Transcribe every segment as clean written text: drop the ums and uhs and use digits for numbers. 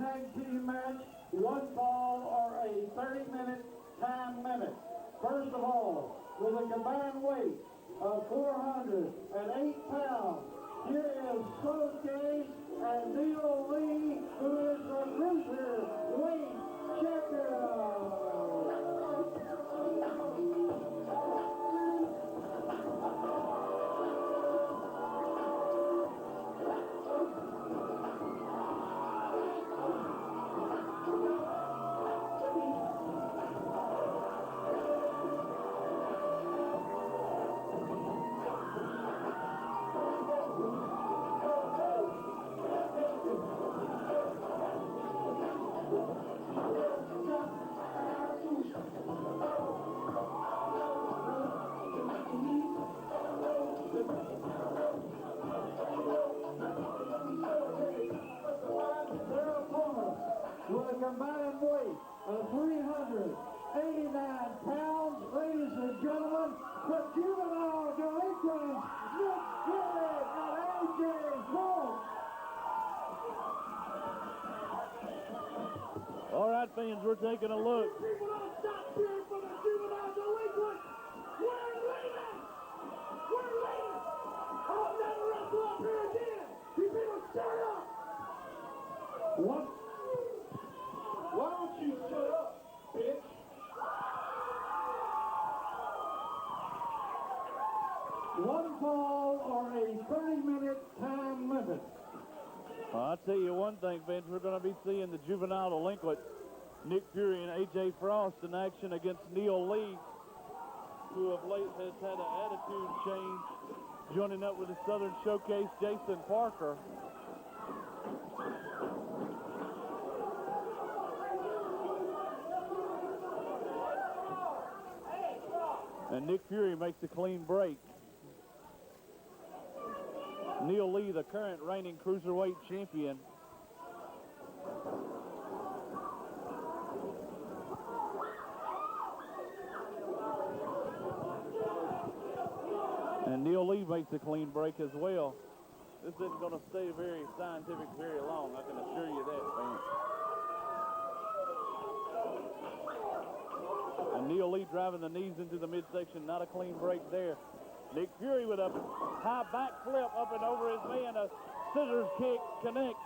tag team match, one fall or a 30-minute time limit. First of all, with a combined weight of 408 pounds, here is Showcase and Neal Lee, who is the cruiserweight champion. With a combined weight of 389 pounds, ladies and gentlemen, the juvenile delinquents, Neal Lee and A.J. Frost. All right, fans, we're taking a look. People don't stop cheering for the juvenile delinquents. We're leaving. We're leaving. I'll never wrestle up here again. You people shut up. What? Why don't you shut up, bitch? One fall or a 30-minute time limit. Well, I'll tell you one thing, fans, we're going to be seeing the juvenile delinquent Nick Fury and A.J. Frost in action against Neal Lee, who of late has had an attitude change, joining up with the Southern Showcase Jason Parker. And Nick Fury makes a clean break. Neal Lee, the current reigning cruiserweight champion. And Neal Lee makes a clean break as well. This isn't going to stay very scientific very long, I can assure you that, fans. And Neal Lee driving the knees into the midsection, not a clean break there. Nick Fury with a high back flip up and over his man, a scissors kick connects.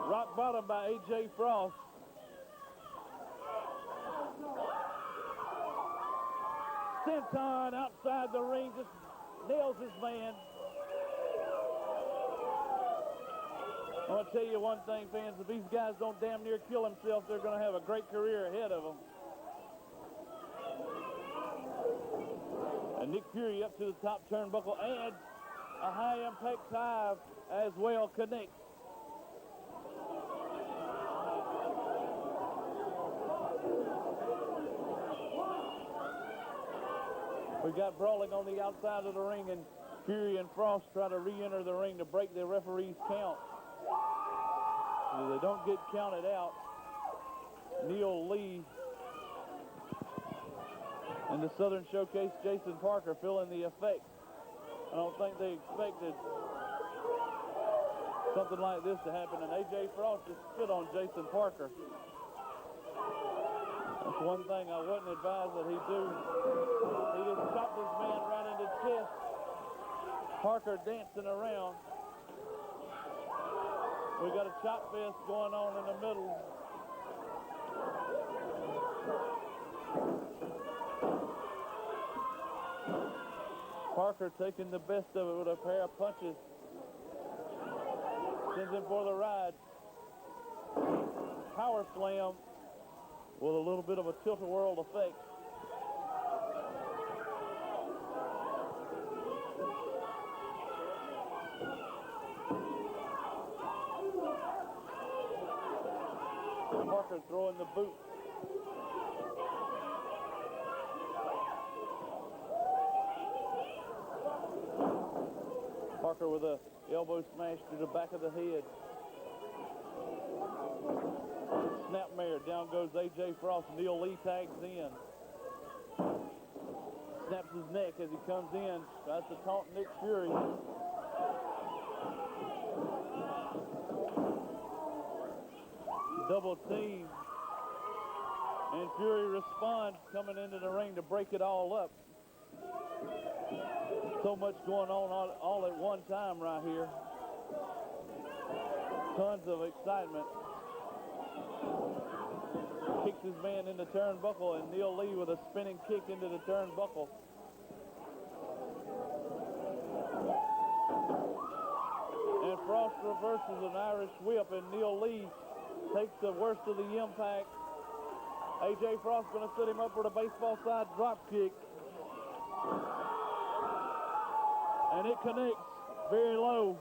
Rock bottom by A.J. Frost. Senton outside the ring, just nails his man. I want to tell you one thing, fans, if these guys don't damn near kill themselves, they're going to have a great career ahead of them. And Nick Fury up to the top turnbuckle, and a high impact dive as well connects. We got brawling on the outside of the ring, and Fury and Frost try to re-enter the ring to break the referee's count. If they don't get counted out, Neal Lee and the Southern Showcase Jason Parker feeling the effect. I don't think they expected something like this to happen, and A.J. Frost just spit on Jason Parker. That's one thing I wouldn't advise that he do. He just chopped his man right in the chest. Parker dancing around. We got a chop fest going on in the middle. Parker taking the best of it with a pair of punches. Sends him for the ride. Power slam with a little bit of a tilt-a-whirl effect. Parker throwing the boot. Parker with a elbow smash to the back of the head. Snapmare, down goes A.J. Frost. Neal Lee tags in. snaps his neck as he comes in, tries to taunt Nick Fury. Double team. And Fury responds, coming into the ring to break it all up. So much going on all at one time right here. Tons of excitement. Kicks his man in the turnbuckle, and Neal Lee with a spinning kick into the turnbuckle. And Frost reverses an Irish whip, and Neal Lee takes the worst of the impact. A.J. Frost going to set him up for the baseball side drop kick. And it connects very low.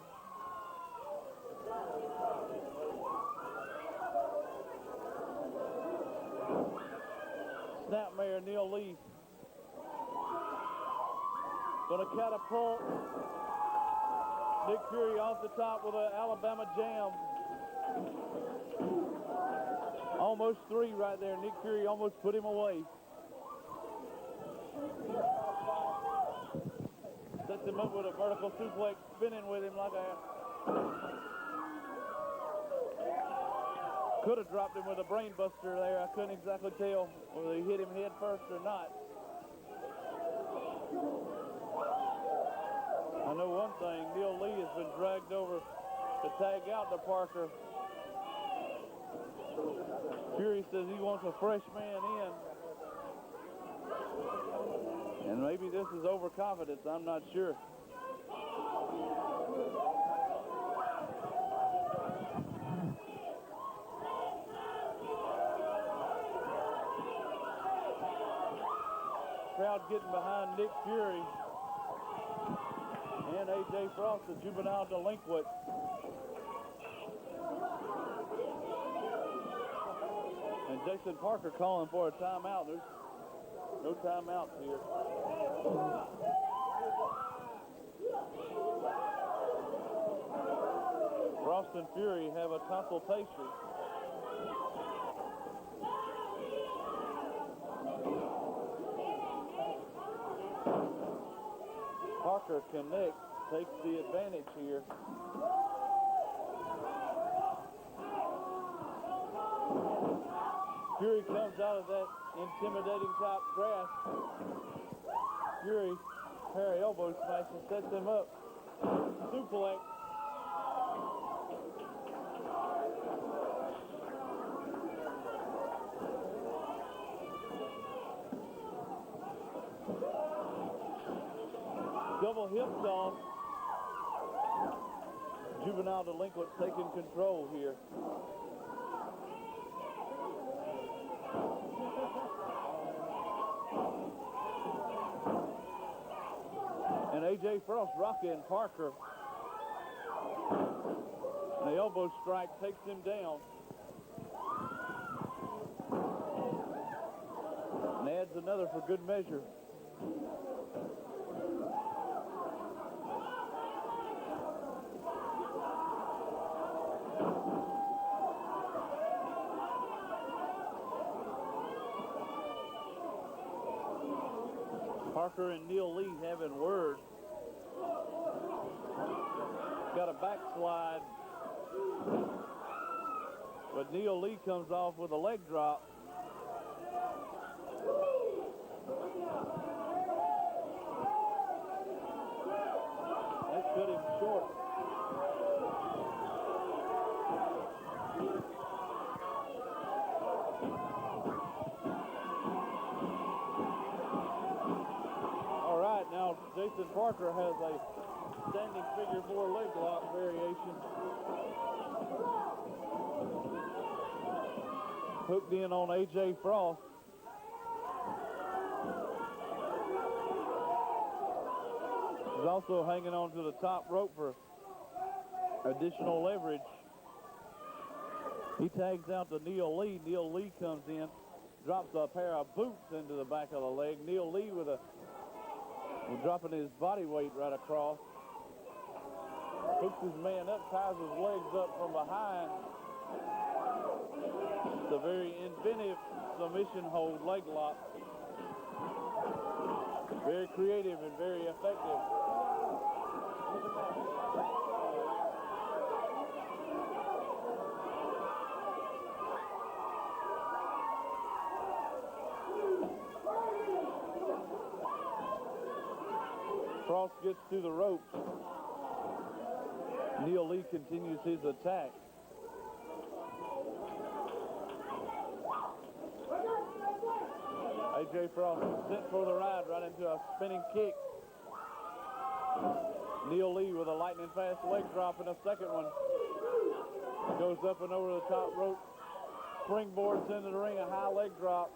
Snapmare Neal Lee. Going to catapult Nick Fury off the top with an Alabama jam. Almost 3 right there. Nick Fury almost put him away. Sets him up with a vertical suplex, spinning with him like a... Could have dropped him with a brain buster there. I couldn't exactly tell whether he hit him head first or not. I know one thing, Neal Lee has been dragged over to tag out to Parker. Fury says he wants a fresh man in. And maybe this is overconfidence, I'm not sure. Crowd getting behind Nick Fury and A.J. Frost, the juvenile delinquent. And Jason Parker calling for a timeout. There's no timeouts here. Frost and Fury have a consultation. Parker connects, takes the advantage here. Fury comes out of that intimidating top grasp. Fury, pair of elbow smashes, sets him up. Suplex. Double hip toss. Juvenile delinquent taking control here. And A.J. Frost rocking Parker. The elbow strike takes him down. And adds another for good measure. Parker and Neal Lee having words. Got a backslide. But Neal Lee comes off with a leg drop. That cut him short. Now Jason Parker has a standing figure 4 leg lock variation. Hooked in on A.J. Frost. He's also hanging on to the top rope for additional leverage. He tags out to Neal Lee. Neal Lee comes in, drops a pair of boots into the back of the leg. Neal Lee with a dropping his body weight right across. Hooks his man up, ties his legs up from behind. It's a very inventive submission hold leg lock. Very creative and very effective. Frost gets to the ropes. Neal Lee continues his attack. A.J. Frost sent for the ride right into a spinning kick. Neal Lee with a lightning fast leg drop and a second one. Goes up and over the top rope. Springboards into the ring, a high leg drop.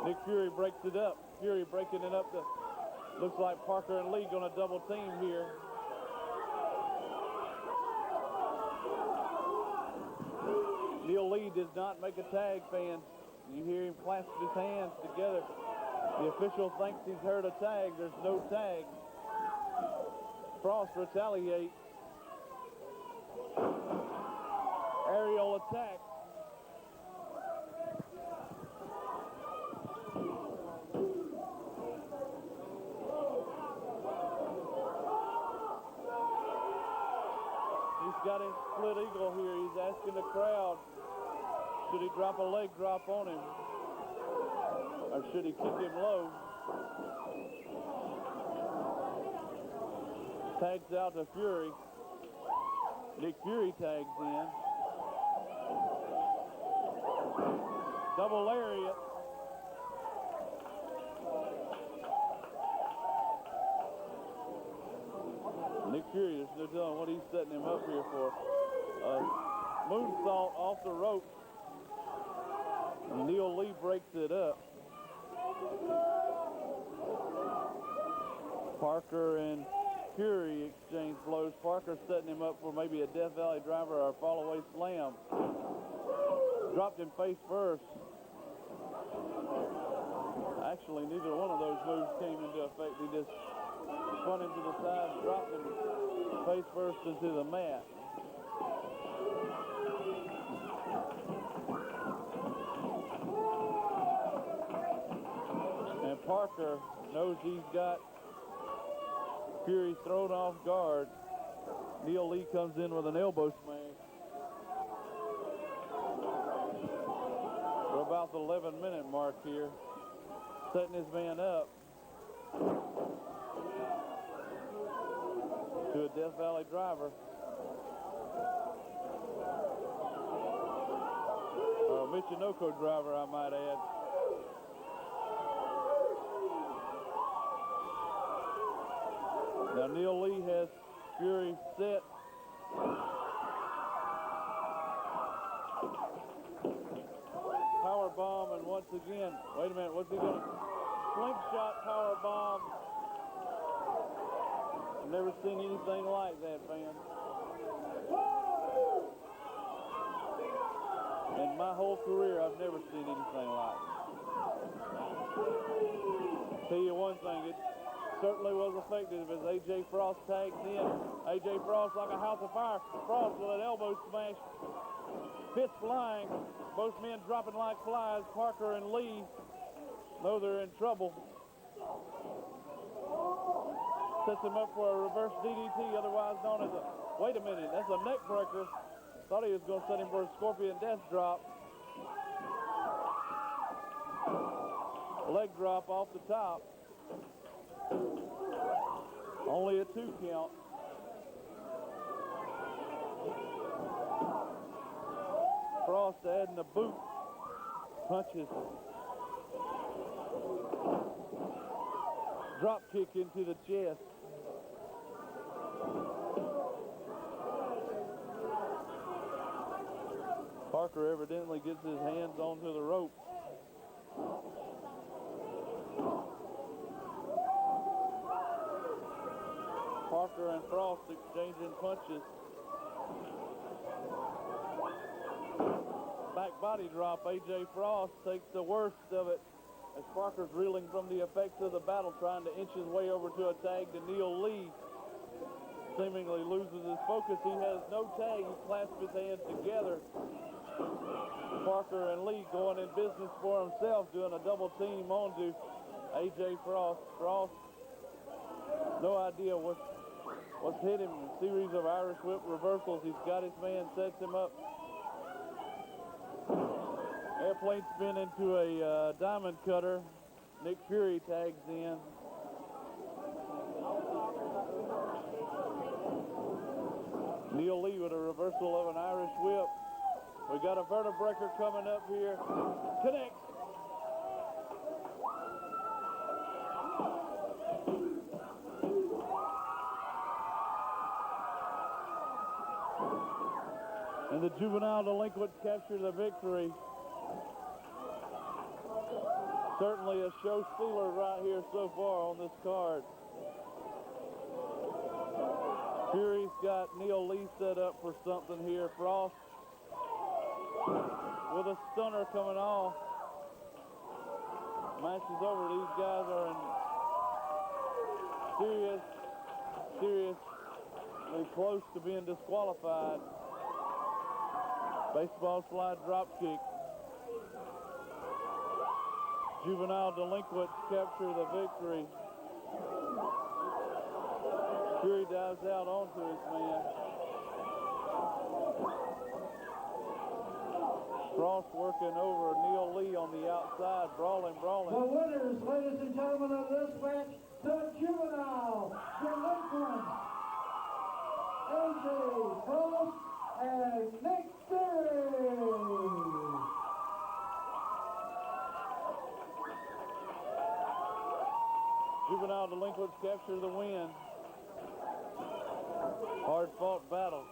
Nick Fury breaks it up. Fury breaking it up. Looks like Parker and Lee going to double team here. Neal Lee does not make a tag, fans. You hear him clasp his hands together. The official thinks he's heard a tag. There's no tag. Frost retaliates. Aerial attack. He's got him split eagle here. He's asking the crowd, should he drop a leg drop on him? Or should he kick him low? Tags out to Fury. Nick Fury tags in. Double lariat. Nick Fury is no telling what he's setting him up here for. Moonsault off the rope. And Neal Lee breaks it up. Parker and Fury exchange blows. Parker setting him up for maybe a Death Valley driver or a fall-away slam. Dropped him face first. Actually, neither one of those moves came into effect. He just spun him to the side, dropped him face first into the mat. And Parker knows he's got Fury thrown off guard. Neal Lee comes in with an elbow smash. We're about the 11-minute mark here. Setting his man up to a Death Valley driver. Michinoku driver, I might add. Now Neal Lee has Fury set. Power bomb, and once again, wait a minute, what's he doing? Slingshot power bomb. I've never seen anything like that, fans. In my whole career, I've never seen anything like it. Tell you one thing, it certainly was effective as A.J. Frost tags in. A.J. Frost like a house of fire. Frost with an elbow smash. Fists flying. Both men dropping like flies. Parker and Lee know they're in trouble. Sets him up for a reverse DDT, otherwise known as a... Wait a minute, that's a neck breaker. Thought he was going to set him for a scorpion death drop. Leg drop off the top. Only a 2 count. Frost adding a boot. Punches. Drop kick into the chest. Parker evidently gets his hands onto the rope. Parker and Frost exchanging punches. Back body drop. A.J. Frost takes the worst of it as Parker's reeling from the effects of the battle, trying to inch his way over to a tag to Neal Lee. seemingly loses his focus. He has no tag. He clasps his hands together. Parker and Lee going in business for himself, doing a double team onto A.J. Frost. Frost, no idea what's hit him. A series of Irish whip reversals. He's got his man, sets him up. Airplane spin into a diamond cutter. Nick Fury tags in. Neal Lee with a reversal of an Irish whip. We got a vertebreaker coming up here. Connects. And the juvenile delinquents capture the victory. Certainly a show stealer right here so far on this card. Fury's got Neal Lee set up for something here. Frost with a stunner coming off. Match is over. These guys are in seriously close to being disqualified. Baseball slide drop kick. Juvenile delinquents capture the victory. Fury dives out onto his man. Frost working over Neal Lee on the outside, brawling. The winners, ladies and gentlemen, of this match, the juvenile delinquents, A.J. Frost and Nick Fury. Juvenile delinquents capture the win. Hard-fought battle.